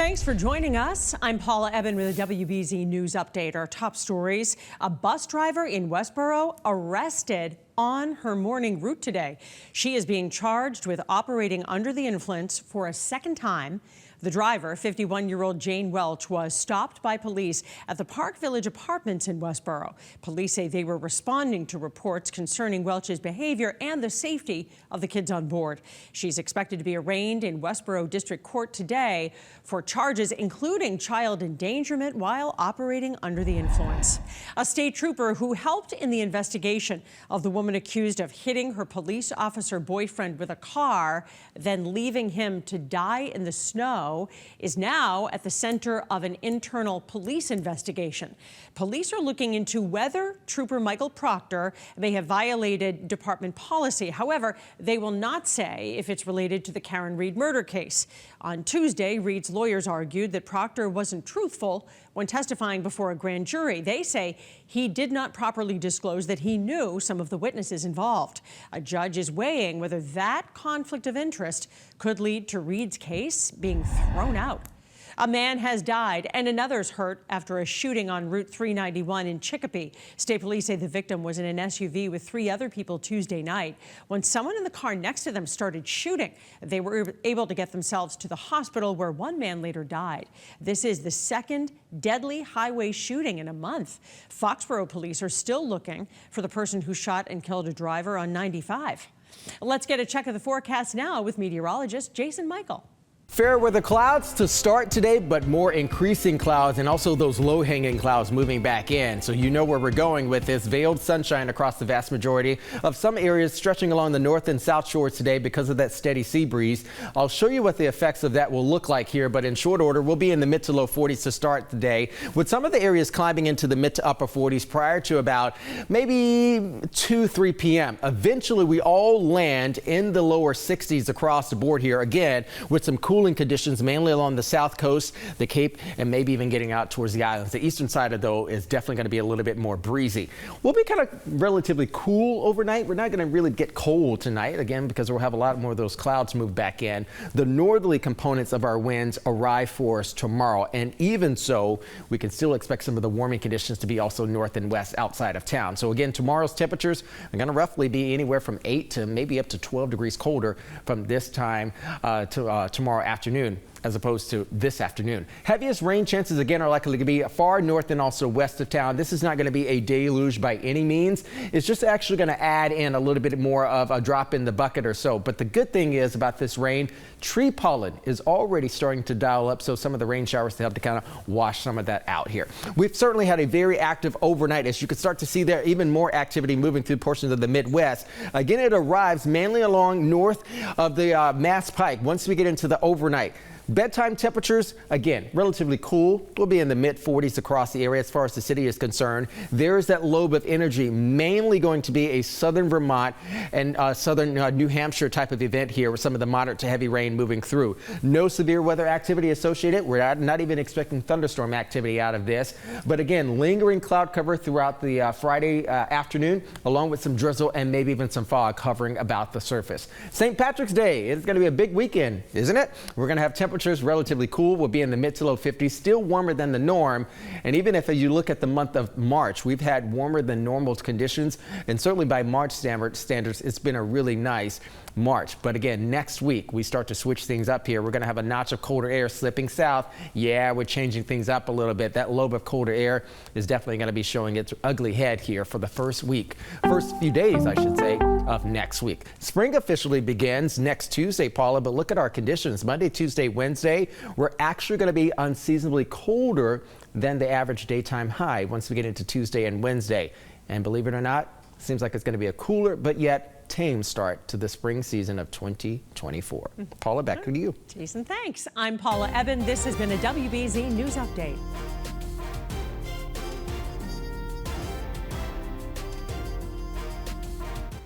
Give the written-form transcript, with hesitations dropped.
Thanks for joining us. I'm Paula Ebben with a WBZ News Update. Our top stories: a bus driver in Westboro arrested on her morning route today. She is being charged with operating under the influence for a second time. The driver, 51-year-old Jane Welch, was stopped by police at the Park Village Apartments in Westboro. Police say they were responding to reports concerning Welch's behavior and the safety of the kids on board. She's expected to be arraigned in Westboro District Court today for charges including child endangerment while operating under the influence. A state trooper who helped in the investigation of the woman accused of hitting her police officer boyfriend with a car, then leaving him to die in the snow, is now at the center of an internal police investigation. Police are looking into whether Trooper Michael Proctor may have violated department policy. However, they will not say if it's related to the Karen Reed murder case. On Tuesday, Reed's lawyers argued that Proctor wasn't truthful when testifying before a grand jury. They say he did not properly disclose that he knew some of the witnesses involved. A judge is weighing whether that conflict of interest could lead to Reed's case being thrown out. A man has died and another's hurt after a shooting on Route 391 in Chicopee. State police say the victim was in an SUV with 3 other people Tuesday night. When someone in the car next to them started shooting, they were able to get themselves to the hospital, where one man later died. This is the second deadly highway shooting in a month. Foxborough police are still looking for the person who shot and killed a driver on 95. Let's get a check of the forecast now with meteorologist Jason Mikell. Fair weather clouds to start today, but more increasing clouds and also those low-hanging clouds moving back in. So you know where we're going with this. Veiled sunshine across the vast majority of some areas stretching along the north and south shores today because of that steady sea breeze. I'll show you what the effects of that will look like here, but in short order, we'll be in the mid to low 40s to start the day, with some of the areas climbing into the mid to upper 40s prior to about maybe 2-3 p.m. Eventually, we all land in the lower 60s across the board here, again, with some cooling conditions mainly along the south coast, the Cape, and maybe even getting out towards the islands. The eastern side, though, is definitely going to be a little bit more breezy. We'll be kind of relatively cool overnight. We're not going to really get cold tonight, again, because we'll have a lot more of those clouds move back in. The northerly components of our winds arrive for us tomorrow, and even so, we can still expect some of the warming conditions to be also north and west outside of town. So again, tomorrow's temperatures are going to roughly be anywhere from 8 to maybe up to 12 degrees colder from this time to tomorrow afternoon, as opposed to this afternoon. Heaviest rain chances again are likely to be far north and also west of town. This is not going to be a deluge by any means. It's just actually going to add in a little bit more of a drop in the bucket or so. But the good thing is about this rain, tree pollen is already starting to dial up, so some of the rain showers to help to kind of wash some of that out here. We've certainly had a very active overnight, as you can start to see there, even more activity moving through portions of the Midwest. Again, it arrives mainly along north of the Mass Pike once we get into the overnight. Bedtime temperatures, again, relatively cool. We'll be in the mid-40s across the area as far as the city is concerned. There is that lobe of energy, mainly going to be a southern Vermont and southern New Hampshire type of event here with some of the moderate to heavy rain moving through. No severe weather activity associated. We're not even expecting thunderstorm activity out of this. But again, lingering cloud cover throughout the Friday afternoon, along with some drizzle and maybe even some fog hovering about the surface. St. Patrick's Day, it's going to be a big weekend, isn't it? We're going to have temperatures relatively cool. We'll be in the mid to low 50s, still warmer than the norm. And even if you look at the month of March, we've had warmer than normal conditions. And certainly by March standards, it's been a really nice March. But again, next week, we start to switch things up here. We're going to have a notch of colder air slipping south. Yeah, we're changing things up a little bit. That lobe of colder air is definitely going to be showing its ugly head here for the first few days, I should say, of next week. Spring officially begins next Tuesday, Paula, but look at our conditions. Monday, Tuesday, Wednesday, we're actually going to be unseasonably colder than the average daytime high once we get into Tuesday and Wednesday. And believe it or not, seems like it's going to be a cooler but yet tame start to the spring season of 2024. Paula, back to you. Jason, thanks. I'm Paula Ebben. This has been a WBZ News Update.